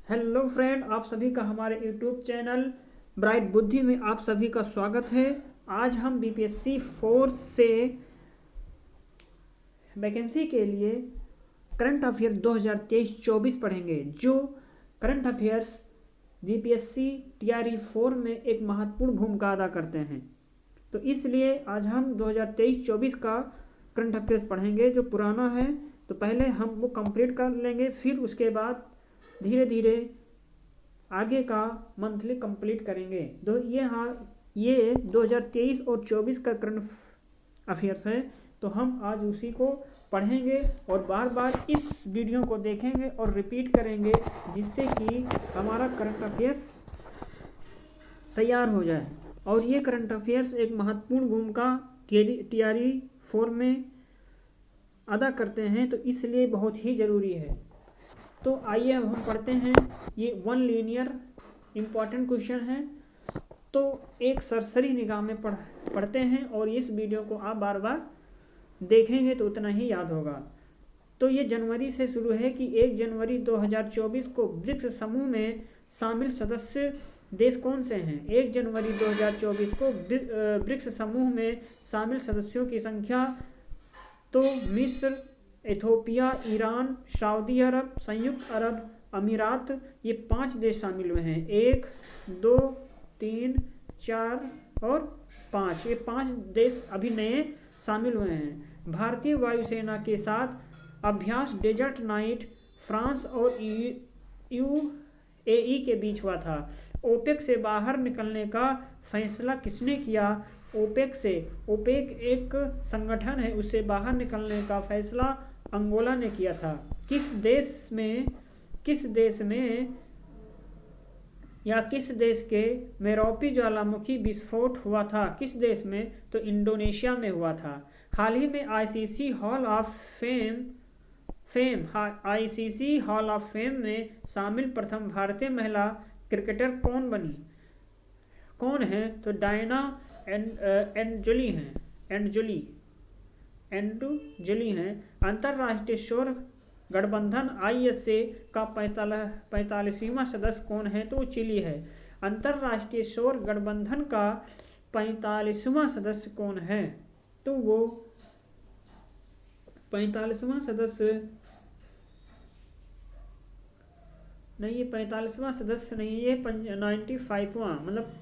Hello friend, आप सभी का हमारे यूट्यूब चैनल ब्राइट बुद्धि में आप सभी का स्वागत है। आज हम बीपीएससी फोर्स से वैकेंसी के लिए करंट अफेयर 2023-24 पढ़ेंगे, जो करंट अफेयर्स बीपीएससी टीआरई 4 में एक महत्वपूर्ण भूमिका अदा करते हैं। तो इसलिए आज हम 2023-24 का करंट अफेयर्स पढ़ेंगे जो पुराना है। तो पहले हम वो कंप्लीट कर लेंगे, फिर उसके बाद धीरे धीरे आगे का मंथली कंप्लीट करेंगे। ये 2023 और 24 का करंट अफेयर्स है, तो हम आज उसी को पढ़ेंगे और बार बार इस वीडियो को देखेंगे और रिपीट करेंगे, जिससे कि हमारा करंट अफेयर्स तैयार हो जाए। और ये करंट अफेयर्स एक महत्वपूर्ण भूमिका टीआरई 4 में अदा करते हैं, तो इसलिए बहुत ही ज़रूरी है। तो आइए अब हम पढ़ते हैं। ये वन लीनियर इम्पॉर्टेंट क्वेश्चन है, तो एक सरसरी निगाह में पढ़ते हैं और इस वीडियो को आप बार बार देखेंगे तो उतना ही याद होगा। तो ये जनवरी से शुरू है कि 1 जनवरी 2024 को ब्रिक्स समूह में शामिल सदस्य देश कौन से हैं। 1 जनवरी 2024 को ब्रिक्स समूह में शामिल सदस्यों की संख्या तो मिस्र, इथोपिया, ईरान, सऊदी अरब, संयुक्त अरब अमीरात, ये 5 देश शामिल हुए हैं। 1, 2, 3, 4 और 5, ये 5 देश अभी नए शामिल हुए हैं। भारतीय वायुसेना के साथ अभ्यास डेजर्ट नाइट फ्रांस और यूएई के बीच हुआ था। ओपेक से बाहर निकलने का फैसला किसने किया। ओपेक एक संगठन है, उससे बाहर निकलने का फैसला अंगोला ने किया था। किस देश के मेरोपी ज्वालामुखी विस्फोट हुआ था। किस देश में, तो इंडोनेशिया में हुआ था। हाल ही में आईसीसी हॉल ऑफ फेम में शामिल प्रथम भारतीय महिला क्रिकेटर कौन है, तो डायना एंजुली हैं। अंतर्राष्ट्रीय सौर गठबंधन आईएसए का 45वां सदस्य कौन है, तो वो चिली है। अंतर्राष्ट्रीय सौर गठबंधन का 45वां सदस्य कौन है, तो वो 45वां सदस्य नहीं, ये 45वां सदस्य नहीं, ये 95वां मतलब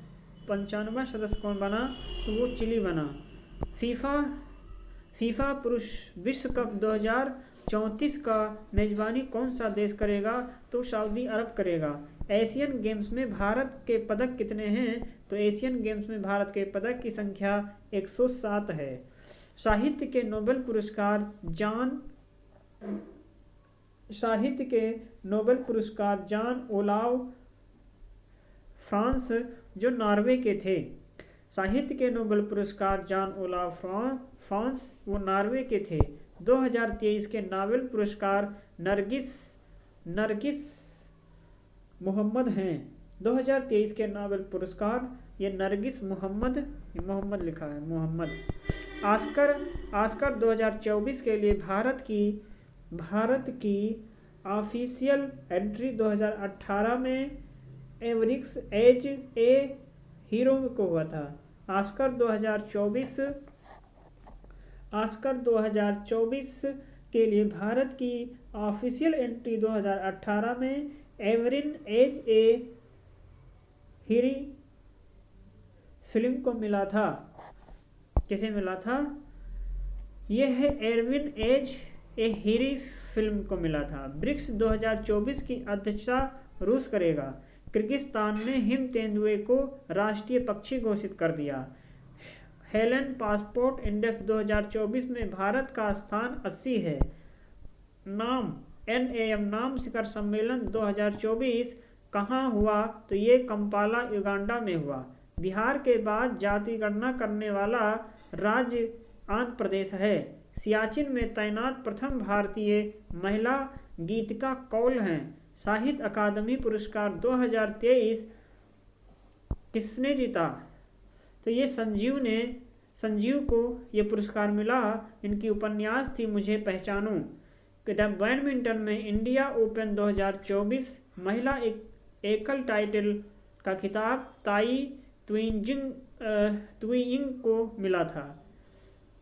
95वां सदस्य कौन बना, तो वो चिली बना। फीफा पुरुष विश्व कप 2034 का मेजबानी कौन सा देश करेगा, तो सऊदी अरब करेगा। एशियन गेम्स में भारत के पदक कितने हैं, तो एशियन गेम्स में भारत के पदक की संख्या 107 है। साहित्य के नोबेल पुरस्कार जान ओलाव फ्रांस, जो नॉर्वे के थे। साहित्य के नोबेल पुरस्कार जान ओलाव फ्रांस, वो नॉर्वे के थे। 2023 के नोबेल पुरस्कार नरगिस मोहम्मद हैं। 2023 के नोबेल पुरस्कार ये नरगिस मोहम्मद लिखा है, मोहम्मद। ऑस्कर 2024 के लिए भारत की ऑफिशियल एंट्री 2018 में एवरिक्स एज ए हीरो को हुआ था। ऑस्कर 2024 के लिए भारत की ऑफिशियल एंट्री 2018 में एवरिन एज ए हीरी फिल्म को मिला था। किसे मिला था, यह है एरविन एज ए हीरी फिल्म को मिला था। ब्रिक्स 2024 की अध्यक्षता रूस करेगा। किर्गिस्तान ने हिम तेंदुए को राष्ट्रीय पक्षी घोषित कर दिया। हेलन पासपोर्ट इंडेक्स 2024 में भारत का स्थान 80 है। नाम शिखर सम्मेलन 2024 कहाँ हुआ, तो ये कंपाला युगांडा में हुआ। बिहार के बाद जाति गणना करने वाला राज्य आंध्र प्रदेश है। सियाचिन में तैनात प्रथम भारतीय महिला गीतिका कौल हैं। साहित्य अकादमी पुरस्कार 2023 किसने जीता, तो ये संजीव को ये पुरस्कार मिला। इनकी उपन्यास थी मुझे पहचानो। बैडमिंटन में इंडिया ओपन 2024 महिला एकल टाइटल का खिताब ताई तुइयिंग को मिला था।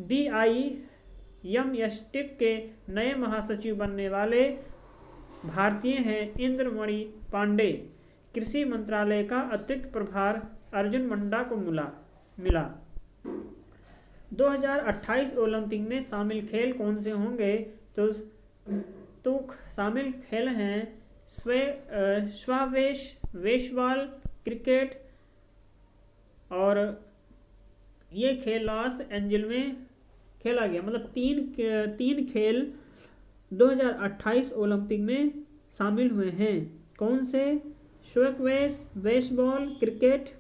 BIMSTEC के नए महासचिव बनने वाले भारतीय हैं इंद्रमणि पांडे। कृषि मंत्रालय का अतिरिक्त प्रभार अर्जुन मुंडा को मिला। 2028 ओलंपिक में शामिल खेल कौन से होंगे? तो शामिल खेल हैं स्क्वैश, बेसबॉल, क्रिकेट, और ये खेल लॉस एंजल्स में खेला गया। मतलब तीन खेल 2028 ओलंपिक में शामिल हुए हैं। कौन से? Squash, baseball, cricket.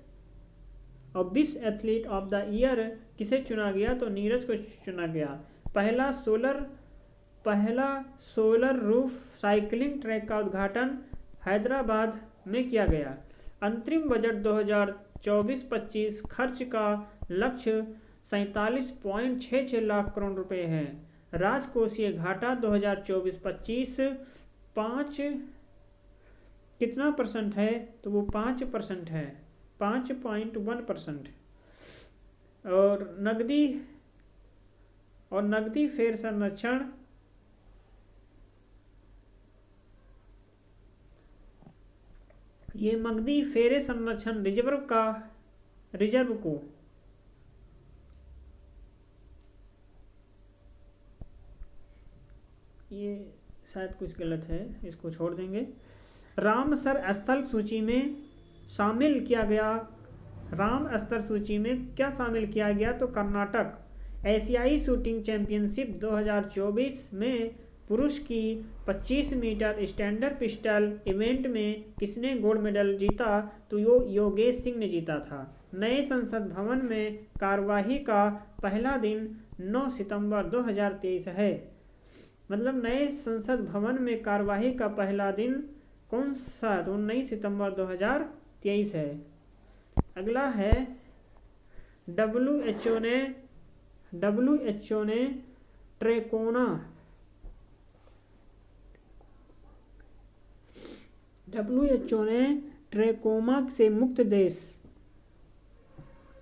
और best athlete of the year किसे चुना गया? तो नीरज को चुना गया। पहला सोलर रूफ साइकिलिंग ट्रैक का उद्घाटन हैदराबाद में किया गया। अंतरिम बजट 2024-25 खर्च का लक्ष्य 47.66 लाख करोड़ रुपए है। राजकोषीय घाटा 2024-25 कितना % है? तो वो 5% है, 5.1%। और नकदी फेर संरक्षण ये नकदी फेरे संरक्षण रिजर्व को ये शायद कुछ गलत है, इसको छोड़ देंगे। रामसर स्थल सूची में शामिल किया गया। राम स्थल सूची में क्या शामिल किया गया? तो कर्नाटक। एशियाई शूटिंग चैंपियनशिप 2024 में पुरुष की 25 मीटर स्टैंडर्ड पिस्टल इवेंट में किसने गोल्ड मेडल जीता? तो योगेश सिंह ने जीता था। नए संसद भवन में कार्यवाही का पहला दिन 9 सितंबर 2023 है। मतलब नए संसद भवन में कार्यवाही का पहला दिन कौन सा? तो 19 सितंबर 2023 है। अगला है WHO ने ट्रैकोमा से मुक्त देश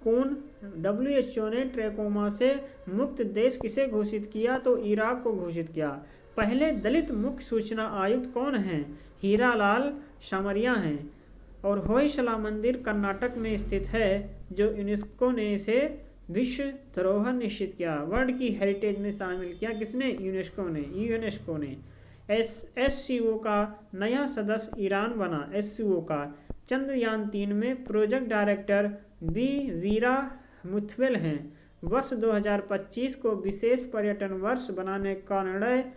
कौन? WHO ने ट्रैकोमा से मुक्त देश किसे घोषित किया? तो इराक को घोषित किया। पहले दलित मुख्य सूचना आयुक्त कौन हैं? हीरालाल शामरिया हैं। और होयसला मंदिर कर्नाटक में स्थित है, जो यूनेस्को ने इसे विश्व धरोहर निश्चित किया। वर्ल्ड की हेरिटेज में शामिल किया किसने? यूनेस्को ने। SCO का नया सदस्य ईरान बना। SCO का चंद्रयान 3 में प्रोजेक्ट डायरेक्टर वीरा मुथवेल हैं। वर्ष 2025 को विशेष पर्यटन वर्ष बनाने का निर्णय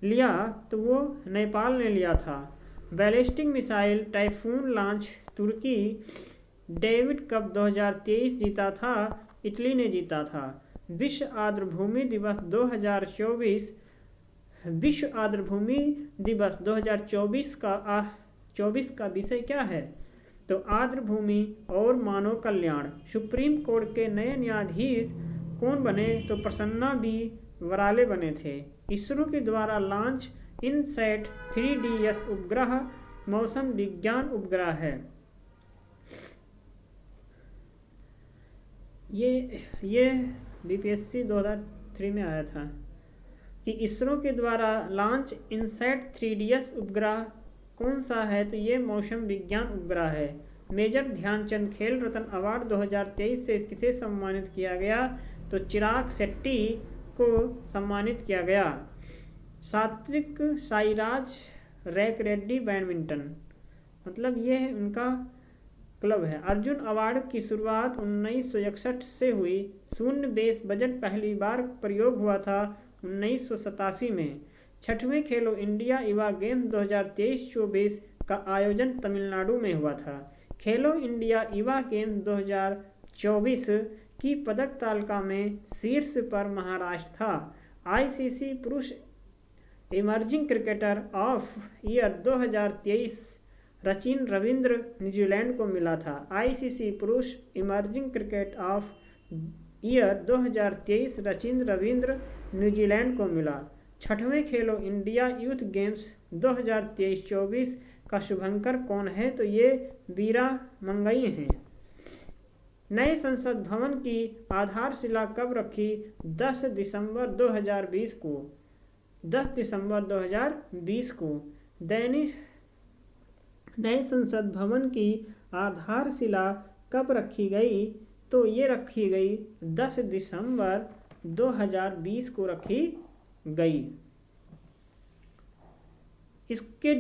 लिया, तो वो नेपाल ने लिया था। बैलिस्टिक मिसाइल टाइफून लॉन्च तुर्की। डेविड कप 2023 जीता था, इटली ने जीता था। विश्व आर्द्रभूमि दिवस 2024 का विषय क्या है? तो आर्द्रभूमि और मानव कल्याण। सुप्रीम कोर्ट के नए न्यायाधीश कौन बने? तो प्रसन्ना बी वराले बने थे। इसरो के द्वारा लॉन्च इनसैट 3DS उपग्रह मौसम विज्ञान उपग्रह है। ये BPSC 2003 में आया था कि इसरो के द्वारा लॉन्च इनसैट 3DS उपग्रह कौन सा है? तो ये मौसम विज्ञान उपग्रह है। मेजर ध्यानचंद खेल रत्न अवार्ड 2023 से किसे सम्मानित किया गया? तो चिराग शेट्टी को सम्मानित किया गया। सात्विक साईराज रैंक रेड्डी बैडमिंटन, मतलब ये उनका क्लब है। अर्जुन अवार्ड की शुरुआत 1961 से हुई। शून्य बेस बजट पहली बार प्रयोग हुआ था 1987 में। 6वें खेलो इंडिया युवा गेम्स 2023-24 का आयोजन तमिलनाडु में हुआ था। खेलो इंडिया युवा गेम्स 2024 की पदक तालिका में शीर्ष पर महाराष्ट्र था। ICC पुरुष emerging cricketer of year 2023 Sachin Ravindra New Zealand को मिला था। ICC पुरुष emerging cricket of year 2023 Sachin Ravindra New Zealand को मिला। 6वें खेलो इंडिया यूथ गेम्स 2023-24 का शुभंकर कौन है? तो ये वीरा मंगई हैं। नए संसद भवन की आधारशिला कब रखी? 10 दिसंबर 2020 को। 10 दिसंबर 2020 को नए संसद भवन की आधारशिला कब रखी गई? तो ये रखी गई 10 दिसंबर 2020 को रखी गई। इसकी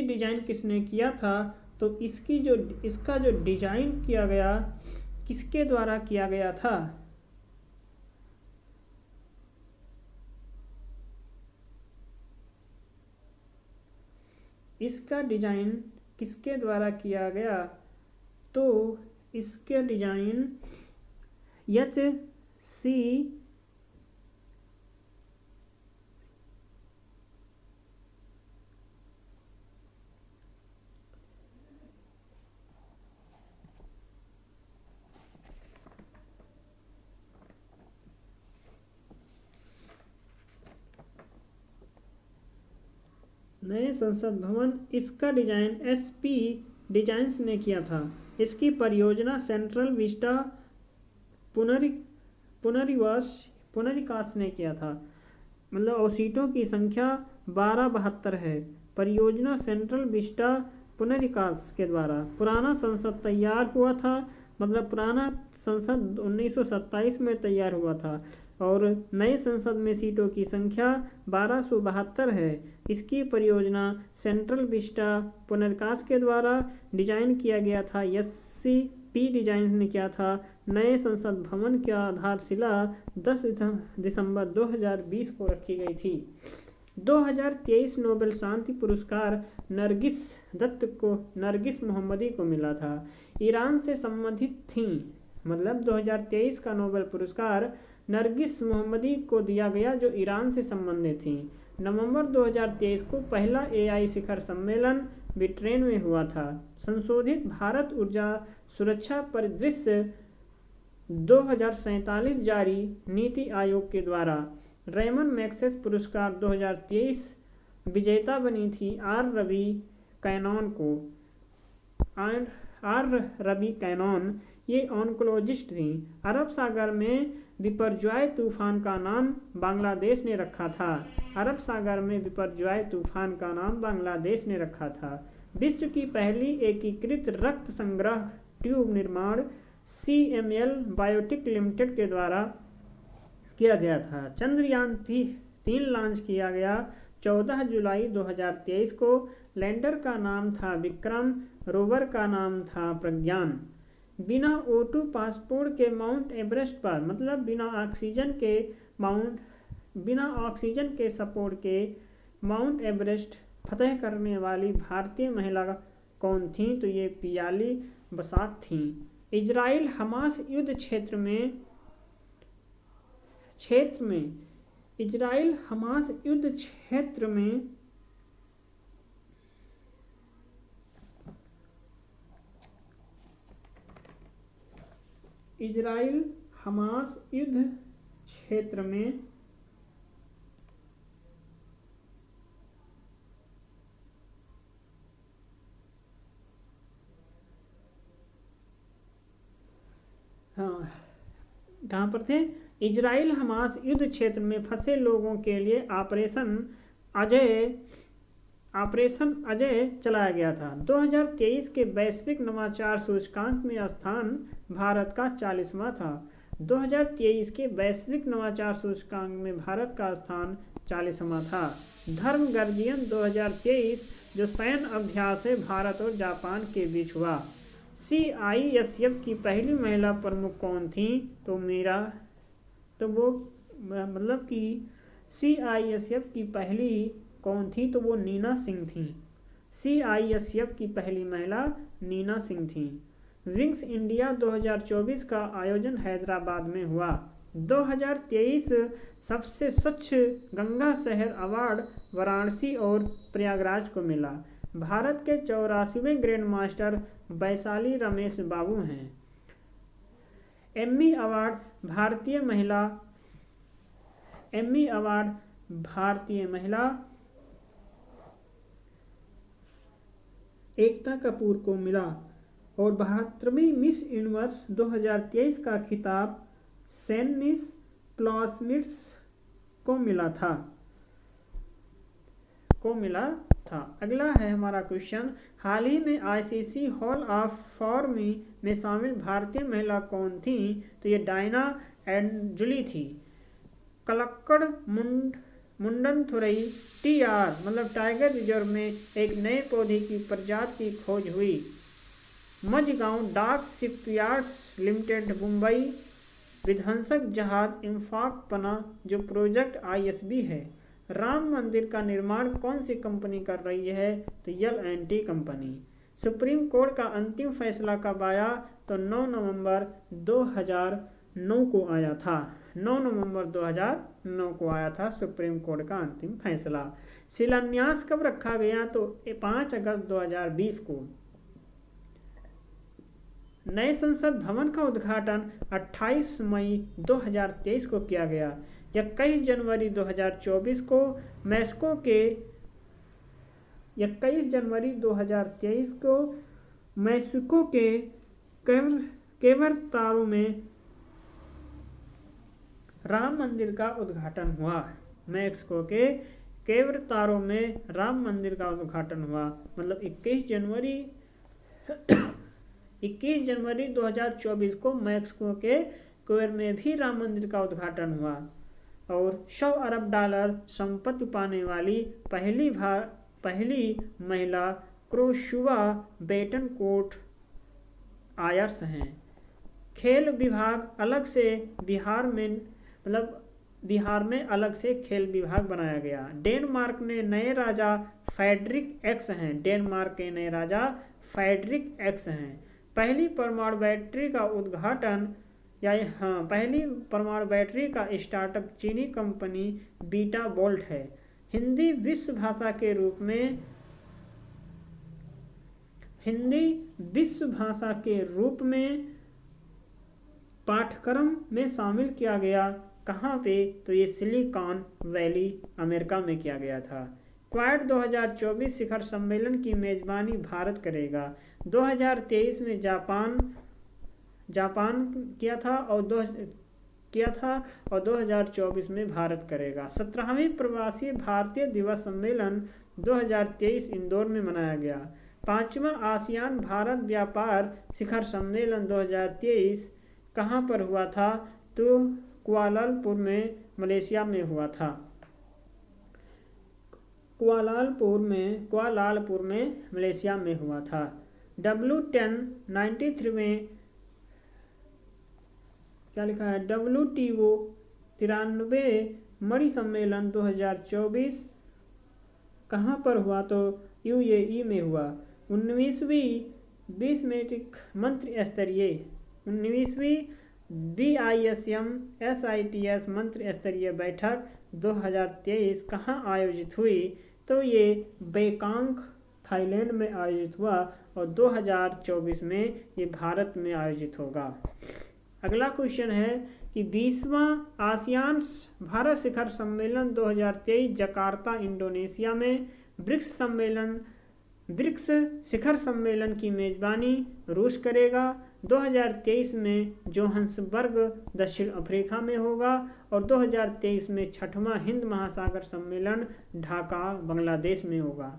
डिजाइन किसने किया था? तो इसका जो डिजाइन किया गया किसके द्वारा किया गया था? इसका डिजाइन किसके द्वारा किया गया? तो इसके डिजाइन HC नए संसद भवन, इसका डिजाइन SP डिजाइन्स ने किया था। इसकी परियोजना सेंट्रल विस्टा पुनर्विकास ने किया था। मतलब और सीटों की संख्या 1272 है। परियोजना सेंट्रल विस्टा पुनर्विकास के द्वारा। पुराना संसद तैयार हुआ था, मतलब पुराना संसद 1927 में तैयार हुआ था और नए संसद में सीटों की संख्या 1272 है। इसकी परियोजना सेंट्रल विस्टा पुनर्विकास के द्वारा डिजाइन किया गया था। SCP डिजाइन ने किया था। नए संसद भवन की आधारशिला 10 दिसंबर 2020 को रखी गई थी। 2023 नोबेल शांति पुरस्कार नरगिस मोहम्मदी को मिला था। ईरान से संबंधित थी। मतलब 2023 का नोबेल पुरस्कार नरगिस मोहम्मदी को दिया गया जो ईरान से संबंधित थी। नवंबर 2023 को पहला AI शिखर सम्मेलन ब्रिटेन में हुआ था। संशोधित भारत ऊर्जा सुरक्षा परिदृश्य 2047 जारी नीति आयोग के द्वारा। रेमन मैग्सेसे पुरस्कार 2023 विजेता बनी थी आर रवि कैनॉन। ये ऑन्कोलॉजिस्ट थी। अरब सागर में बिपरजॉय तूफान का नाम बांग्लादेश ने रखा था। अरब सागर में बिपरजॉय तूफान का नाम बांग्लादेश ने रखा था। विश्व की पहली एकीकृत रक्त संग्रह ट्यूब निर्माण CML बायोटेक लिमिटेड के द्वारा किया गया था। चंद्रयान 3 लॉन्च किया गया 14 जुलाई 2023 को। लैंडर का नाम था विक्रम, रोवर का नाम था प्रज्ञान। बिना O2 पासपोर्ट के माउंट एवरेस्ट पर, मतलब बिना ऑक्सीजन के सपोर्ट के माउंट एवरेस्ट फतह करने वाली भारतीय महिला कौन थी? तो ये पियाली बसाक थी। इजराइल हमास युद्ध क्षेत्र में इजराइल हमास युद्ध क्षेत्र में कहाँ पर थे? इजराइल हमास युद्ध क्षेत्र में फंसे लोगों के लिए ऑपरेशन अजय चलाया गया था। 2023 के वैश्विक नवाचार सूचकांक में स्थान भारत का 40वां था। 2023 के वैश्विक नवाचार सूचकांक में भारत का स्थान 40वां था। धर्म गर्जियन 2023 जो सैन्य अभ्यास है भारत और जापान के बीच हुआ। CISF की पहली महिला प्रमुख कौन थी? CISF की पहली कौन थी? तो वो नीना सिंह थी। CISF की पहली महिला नीना सिंह थी। विंग्स इंडिया 2024 का आयोजन हैदराबाद में हुआ। 2023 सबसे स्वच्छ गंगा शहर अवार्ड वाराणसी और प्रयागराज को मिला। भारत के 84वें ग्रैंड मास्टर वैशाली रमेश बाबू हैं। एम्मी अवार्ड भारतीय महिला एकता कपूर को मिला और 72वीं मिस यूनिवर्स 2023 का खिताब सेनिस क्लॉसमिट्स को मिला था। अगला है हमारा क्वेश्चन, हाल ही में आईसीसी हॉल ऑफ फेम में शामिल भारतीय महिला कौन थी? तो ये डायना एंजुली थी। कलक्कड़ मुंडनथुरई TR मतलब टाइगर रिजर्व में एक नए पौधे की प्रजाति की खोज हुई। मझगांव डाक शिपयार्ड्स लिमिटेड मुंबई विध्वंसक जहाज इंफाक पना जो प्रोजेक्ट ISB है। राम मंदिर का निर्माण कौन सी कंपनी कर रही है? तो L&T कंपनी। सुप्रीम कोर्ट का अंतिम फैसला कब आया? तो 9 नवंबर 2009 को आया था। 9 नवंबर 2009 को आया था सुप्रीम कोर्ट का अंतिम फैसला। शिलान्यास कब रखा गया? तो 5 अगस्त 2020 को। नए संसद भवन का उद्घाटन 28 मई 2023 को किया गया। 21 जनवरी 2024 को मैक्सिको के 21 जनवरी 2023 को मैक्सिको के केवरतारो में राम मंदिर का उद्घाटन हुआ। मैक्सिको के केवरतारो में राम मंदिर का उद्घाटन हुआ। मतलब 21 जनवरी 2024 को मैक्सिको के केवर में भी राम मंदिर का उद्घाटन हुआ। और $100 अरब संपत्ति पाने वाली पहली महिला क्रोशुवा बेटनकोट आयर्स हैं। खेल विभाग अलग से बिहार में अलग से खेल विभाग बनाया गया। डेनमार्क ने नए राजा फ्रेडरिक एक्स हैं। डेनमार्क के नए राजा फ्रेडरिक एक्स हैं। पहली परमाणु बैटरी का स्टार्टअप चीनी कंपनी बीटा बोल्ट है। हिंदी विश्व भाषा के रूप में पाठ्यक्रम में शामिल किया गया। कहाँ पे? तो ये सिलिकॉन वैली अमेरिका में किया गया था। क्वाड 2024 शिखर सम्मेलन की मेजबानी भारत करेगा। 2023 में जापान किया था और 2024 में भारत करेगा। 17वीं प्रवासी भारतीय दिवस सम्मेलन 2023 इंदौर में मनाया गया। 5वां आसियान भारत व्यापार शिखर सम्मेलन 2023 कहाँ पर हुआ था? तो कुआलालंपुर में मलेशिया में हुआ था। कुआलालंपुर में मलेशिया में हुआ था। W10 93 में क्या लिखा है? WTO 93 मणि सम्मेलन 2024 कहाँ पर हुआ? तो UAE में हुआ। 19वीं BISM SITS मंत्री स्तरीय बैठक 2023 कहाँ आयोजित हुई? तो ये बैंकॉक थाईलैंड में आयोजित हुआ और 2024 में ये भारत में आयोजित होगा। अगला क्वेश्चन है कि 20वां आसियान भारत शिखर सम्मेलन 2023 जकार्ता इंडोनेशिया में ब्रिक्स शिखर सम्मेलन की मेजबानी रूस करेगा। 2023 में जोहान्सबर्ग दक्षिण अफ्रीका में होगा और 2023 में 6वां हिंद महासागर सम्मेलन ढाका बांग्लादेश में होगा।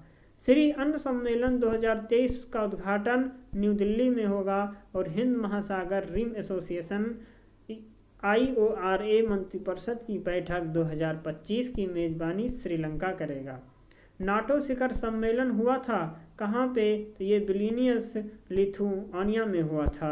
श्री अन्न सम्मेलन 2023 का उद्घाटन न्यू दिल्ली में होगा और हिंद महासागर रिम एसोसिएशन IORA मंत्रिपरिषद की बैठक 2025 की मेजबानी श्रीलंका करेगा। नाटो शिखर सम्मेलन हुआ था कहाँ पे? तो ये विल्नियस लिथुआनिया में हुआ था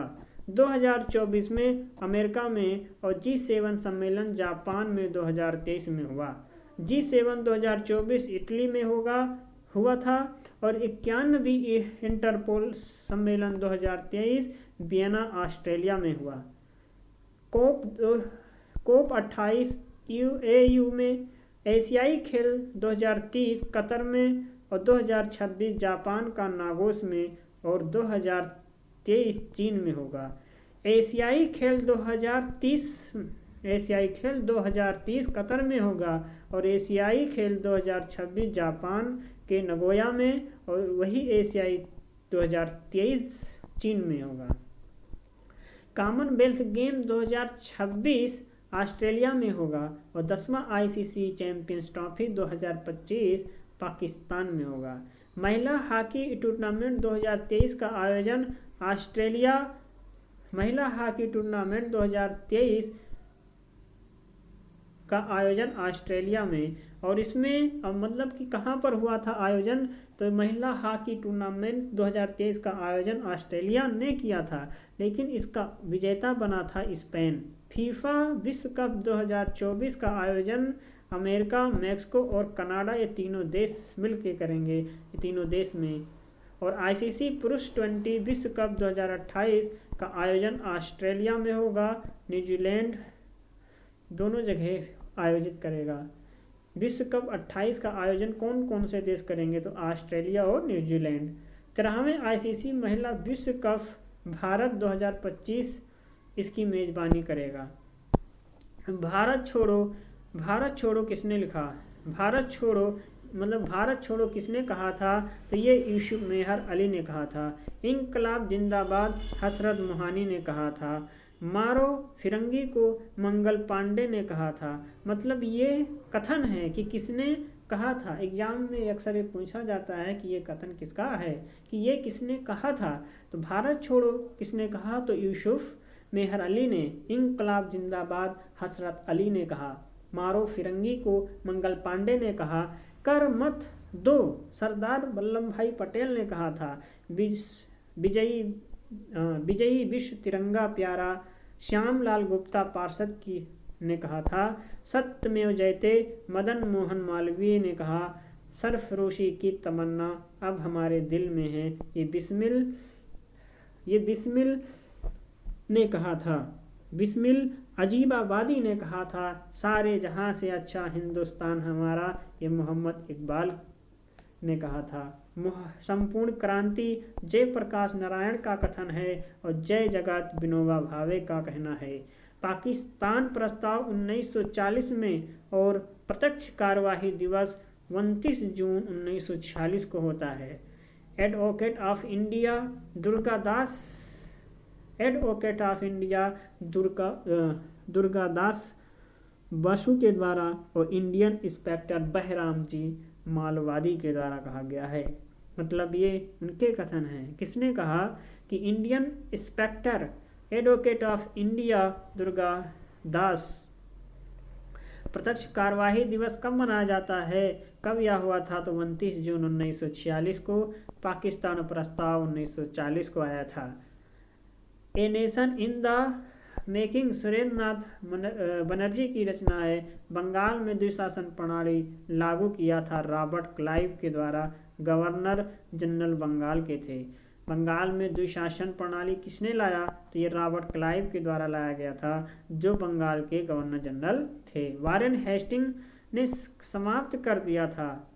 2024 में अमेरिका में। और G7 सम्मेलन जापान में 2023 में हुआ। G7 2024 इटली में हुआ था। और 91वीं इंटरपोल सम्मेलन 2023 वियना ऑस्ट्रेलिया में हुआ। कोप 28 AU में। एशियाई खेल 2030 कतर में और 2026 जापान का नागोस में और 2023 चीन में होगा। एशियाई खेल 2030 कतर में होगा और एशियाई खेल 2026 जापान के नगोया में। और वही एशियाई 2023 चीन में होगा। कॉमनवेल्थ गेम 2026 ऑस्ट्रेलिया में होगा और 10वां आईसीसी चैंपियंस ट्रॉफी 2025 पाकिस्तान में होगा। महिला हॉकी टूर्नामेंट 2023 का आयोजन ऑस्ट्रेलिया महिला हॉकी टूर्नामेंट 2023 का आयोजन ऑस्ट्रेलिया में, और इसमें मतलब कि कहाँ पर हुआ था आयोजन, तो महिला हॉकी टूर्नामेंट 2023 का आयोजन ऑस्ट्रेलिया ने किया था, लेकिन इसका विजेता बना था स्पेन। फीफा विश्व कप 2024 का आयोजन अमेरिका, मैक्सिको और कनाडा, ये तीनों देश मिलकर करेंगे, ये तीनों देश में। और आईसीसी पुरुष T20 विश्व कप 2028 का आयोजन ऑस्ट्रेलिया में होगा, न्यूजीलैंड दोनों जगह आयोजित करेगा। विश्व कप 28 का आयोजन कौन कौन से देश करेंगे, तो ऑस्ट्रेलिया और न्यूजीलैंड। 13वें आईसीसी महिला विश्व कप भारत 2025 इसकी मेजबानी करेगा। भारत छोड़ो किसने लिखा, भारत छोड़ो किसने कहा था, तो ये यूसुफ मेहर अली ने कहा था। इंकलाब जिंदाबाद हसरत मोहानी ने कहा था। मारो फिरंगी को मंगल पांडे ने कहा था। मतलब ये कथन है कि किसने कहा था, एग्जाम में अक्सर ये पूछा जाता है कि ये कथन किसका है, कि ये किसने कहा था। तो भारत छोड़ो किसने कहा, तो यूसुफ मेहर अली ने। इंकलाब जिंदाबाद हसरत अली ने कहा। मारो फिरंगी को मंगल पांडे ने कहा। कर मत दो सरदार वल्लभ भाई पटेल ने कहा था। विजयी विश्व तिरंगा प्यारा श्यामलाल गुप्ता पार्षद की ने कहा था। सत्यमेव जयते मदन मोहन मालवीय ने कहा। सरफरोशी की तमन्ना अब हमारे दिल में है, ये बिस्मिल ने कहा था। बिस्मिल अजीबाबादी ने कहा था। सारे जहां से अच्छा हिंदुस्तान हमारा, ये मोहम्मद इकबाल ने कहा था। संपूर्ण क्रांति जयप्रकाश नारायण का कथन है और जय जगत विनोबा भावे का कहना है। पाकिस्तान प्रस्ताव 1940 में और प्रत्यक्ष कार्यवाही दिवस 29 जून 1946 को होता है। Advocate of India Durgadas Basu के द्वारा और इंडियन इंस्पेक्टर बहराम जी मालवादी के द्वारा कहा गया है। मतलब ये उनके कथन हैं। किसने कहा कि Indian inspector advocate of India Durgadas. प्रत्यक्ष कार्यवाही दिवस कब मनाया जाता है, कब यह हुआ था, तो 29 जून 1946 को। पाकिस्तान प्रस्ताव 1940 को आया था। A nation in the making Surendra Nath Banerjee की रचना है। बंगाल में द्विशासन प्रणाली लागू किया था रॉबर्ट क्लाइव के द्वारा, गवर्नर जनरल बंगाल के थे। बंगाल में द्विशासन प्रणाली किसने लाया, तो ये रॉबर्ट क्लाइव के द्वारा लाया गया था, जो बंगाल के गवर्नर जनरल थे। वारेन हेस्टिंग ने समाप्त कर दिया था।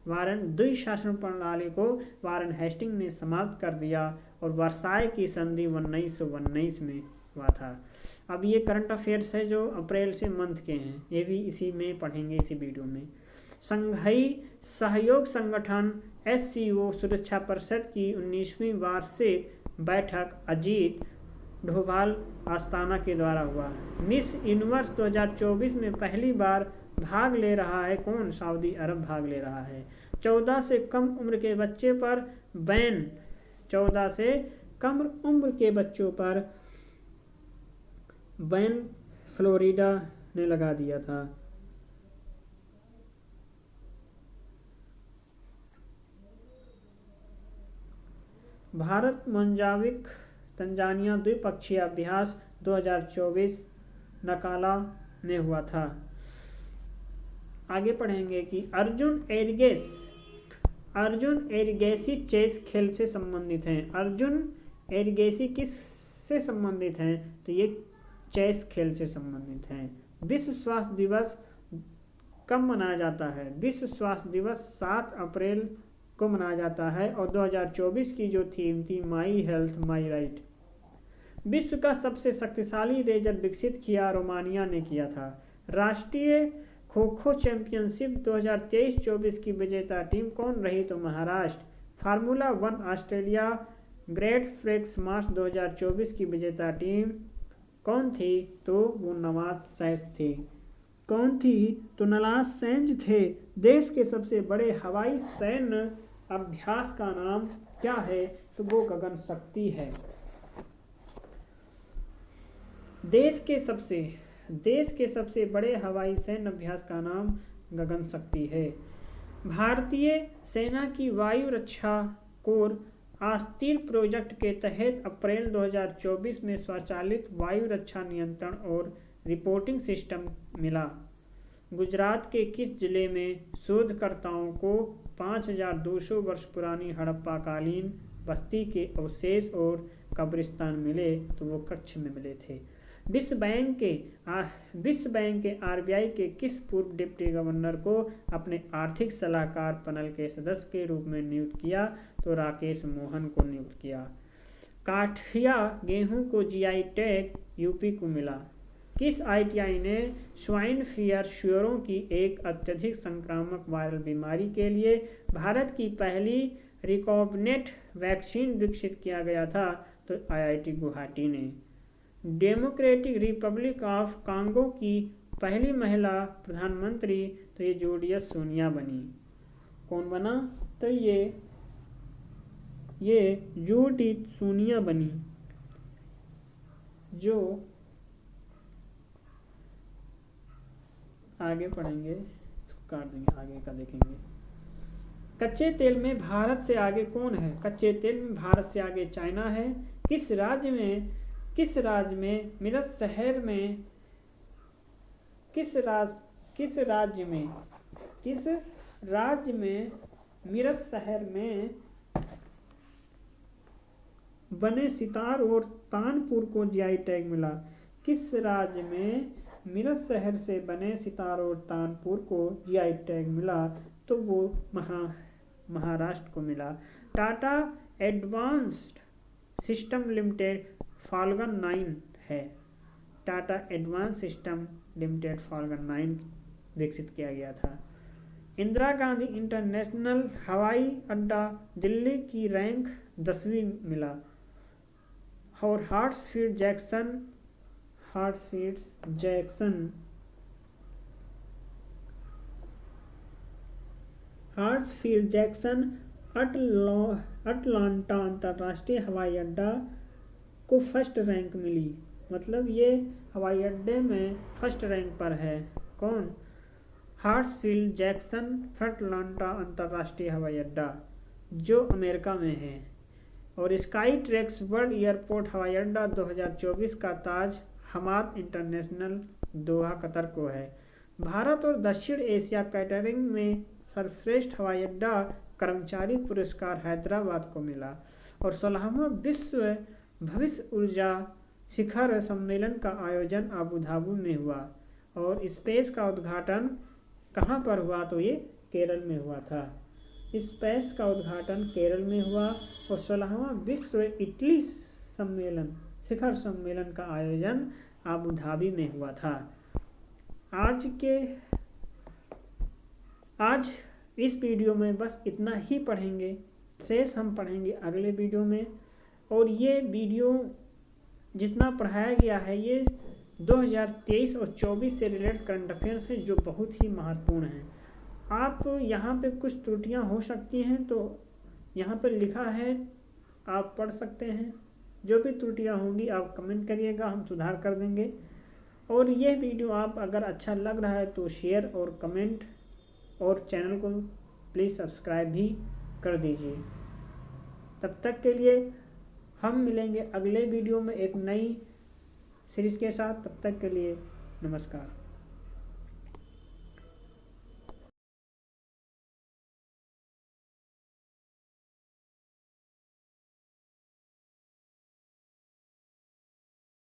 द्विशासन प्रणाली को वारेन हेस्टिंग ने समाप्त कर दिया और वर्साई की संधि 1919 में हुआ था। अब ये करंट अफेयर्स है जो अप्रैल से मंथ के हैं, ये भी इसी में पढ़ेंगे, इसी वीडियो में। संघाई सहयोग संगठन SCO सुरक्षा परिषद की 19वीं वार्षिक बैठक अजीत डोभाल आस्ताना के द्वारा हुआ। मिस यूनिवर्स 2024 में पहली बार भाग ले रहा है कौन, सऊदी अरब भाग ले रहा है। 14 से कम उम्र के बच्चे पर बैन, 14 से कम उम्र के बच्चों पर बैन फ्लोरिडा ने लगा दिया था। भारत मोजाम्बिक तंजानिया द्विपक्षीय अभ्यास 2024 नकाला में हुआ था। आगे पढ़ेंगे कि अर्जुन एरिगेसी चेस खेल से संबंधित हैं। अर्जुन एरिगेसी किस से संबंधित हैं, तो ये चेस खेल से संबंधित हैं। विश्व स्वास्थ्य दिवस कब मनाया जाता है, विश्व स्वास्थ्य दिवस 7 अप्रैल को मनाया जाता है और 2024 की जो थीम थी माई हेल्थ माई राइट। विश्व का सबसे शक्तिशाली रेजर विकसित किया रोमानिया ने किया था। राष्ट्रीय खो खो चैंपियनशिप 2023-24 की विजेता टीम कौन रही, तो महाराष्ट्र। फार्मूला 1 ऑस्ट्रेलिया ग्रेट फ्रिक्स मार्च 2024 की विजेता टीम कौन थी? तो वो नवाज सैज थी। कौन थी? तो नवाज सैज थे। देश के सबसे बड़े हवाई सैन्य अभ्यास का नाम क्या है? तो वो गगन शक्ति है। देश के सबसे बड़े हवाई सैन्य अभ्यास का नाम गगन शक्ति है। भारतीय सेना की वायु रक्षा कोर आस्तीर प्रोजेक्ट के तहत अप्रैल 2024 में स्वचालित वायु रक्षा नियंत्रण और रिपोर्टिंग सिस्टम मिला। गुजरात के किस जिले में शोधकर्ताओं को 5200 वर्ष पुरानी हड़प्पाकालीन बस्ती के अवशेष और कब्रिस्तान मिले? तो वो कच्छ में मिले थे। विश्व बैंक के आरबीआई के किस पूर्व डिप्टी गवर्नर को अपने आर्थिक सलाहकार पैनल के सदस्य के रूप में नियुक्त किया? तो राकेश मोहन को नियुक्त किया। काठिया गेहूं को जीआई टैग यूपी को मिला। किस आईटीआई ने स्वाइन फीवर सूअरों की एक अत्यधिक संक्रामक वायरल बीमारी के लिए भारत की पहली रिकॉम्बिनेंट वैक्सीन विकसित किया गया था? तो आईआईटी गुवाहाटी ने। डेमोक्रेटिक रिपब्लिक ऑफ कांगो की पहली महिला प्रधानमंत्री? तो ये जूलियस सोनिया बनी। कौन बना? तो ये जूडिथ सोनिया बनी, जो आगे पढ़ेंगे, काट देंगे, आगे का देखेंगे। कच्चे तेल में भारत से आगे कौन है? कच्चे तेल में भारत से आगे चाइना है। किस राज्य में मीरठ शहर में मीरठ शहर में बने सितार और तानपुर को जीआई टैग मिला? किस राज्य में मीरठ शहर से बने सितार और तानपुर को जीआई टैग मिला? तो वो महाराष्ट्र को मिला। Tata advanced system limited falcon 9 है। Tata advance system limited falcon 9 विकसित किया गया था। इंदिरा गांधी इंटरनेशनल हवाई अड्डा दिल्ली की रैंक 10वीं मिला। और हार्ट्सफील्ड जैक्सन अटलांटा अंतर्राष्ट्रीय हवाई अड्डा को फर्स्ट रैंक मिली। मतलब ये हवाई अड्डे में फर्स्ट रैंक पर है। कौन? हार्ट्सफील्ड जैक्सन अटलांटा अंतर्राष्ट्रीय हवाई अड्डा, जो अमेरिका में है। और स्काई ट्रैक्स वर्ल्ड एयरपोर्ट हवाई अड्डा 2024 का ताज हमाद इंटरनेशनल दोहा कतर को है। भारत और दक्षिण एशिया कैटरिंग में सर्वश्रेष्ठ हवाई अड्डा कर्मचारी पुरस्कार हैदराबाद को मिला। और 16वां विश्व भविष्य ऊर्जा शिखर सम्मेलन का आयोजन अबू धाबी में हुआ। और स्पेस का उद्घाटन कहाँ पर हुआ? तो ये केरल में हुआ था। स्पेस का उद्घाटन केरल में हुआ। और 16वां विश्व इटली शिखर सम्मेलन का आयोजन अबू धाबी में हुआ था। आज इस वीडियो में बस इतना ही पढ़ेंगे, शेष हम पढ़ेंगे अगले वीडियो में। और ये वीडियो जितना पढ़ाया गया है ये 2023 और 24 से रिलेटेड करंट अफेयर्स है, जो बहुत ही महत्वपूर्ण है। आप यहाँ पे कुछ त्रुटियाँ हो सकती हैं, तो यहाँ पे लिखा है, आप पढ़ सकते हैं। जो भी त्रुटियाँ होंगी आप कमेंट करिएगा, हम सुधार कर देंगे। और ये वीडियो आप अगर अच्छा लग रहा है तो शेयर और कमेंट, और चैनल को प्लीज़ सब्सक्राइब भी कर दीजिए। तब तक के लिए हम मिलेंगे अगले वीडियो में एक नई सीरीज़ के साथ। तब तक के लिए नमस्कार।